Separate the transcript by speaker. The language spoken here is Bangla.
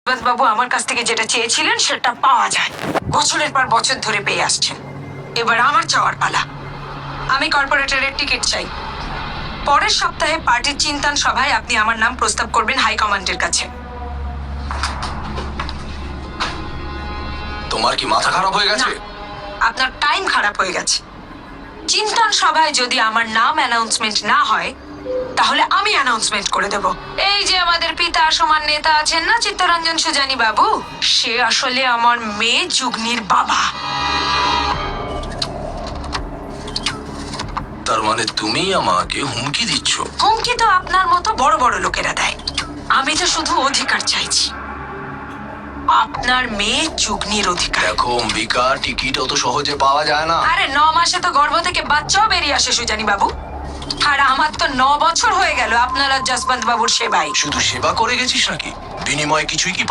Speaker 1: বাবু আমার কাছ থেকে যেটা চেয়েছিলেন সেটা পাওয়া যায়। বছরের পর বছর ধরে পেয়ে আসছেন। এবার আমার চাওয়ার পালা। আমি কর্পোরেটরের টিকিট চাই। পরের সপ্তাহে পার্টির চিন্তন সভায় আপনি আমার নাম প্রস্তাব করবেন হাইকমান্ডের কাছে।
Speaker 2: তোমার কি মাথা খারাপ হয়ে গেছে?
Speaker 1: আপনার টাইম খারাপ হয়ে গেছে। চিন্তন সভায় যদি আমার নাম অ্যানাউন্সমেন্ট না হয় তাহলে আমি অ্যানাউন্সমেন্ট করে দেব। এই যে আমাদের পিতা সমান নেতা আছেন না চিত্তরঞ্জন সুজানি বাবু, সে আসলে আমার মেয়ে যুগ্নির বাবা।
Speaker 2: তার মানে তুমি আমাকে হুমকি দিচ্ছ?
Speaker 1: হুমকি তো আপনার মতো বড় বড় লোকেরা দেয়, আমি তো শুধু অধিকার চাইছি। আপনার মেয়ে যুগ্নির অধিকার।
Speaker 2: দেখো অম্বিকা, টিকিট অত সহজে পাওয়া যায় না।
Speaker 1: আরে 9 মাসে তো গর্ভ থেকে বাচ্চাও বেরিয়ে আসে সুজানি বাবু। আর আমার তো 9 বছর হয়ে গেল আপনার আর যশবন্ত বাবুর সেবায়।
Speaker 2: শুধু সেবা করে গেছিস নাকি? বিনিময়ে কিছুই কি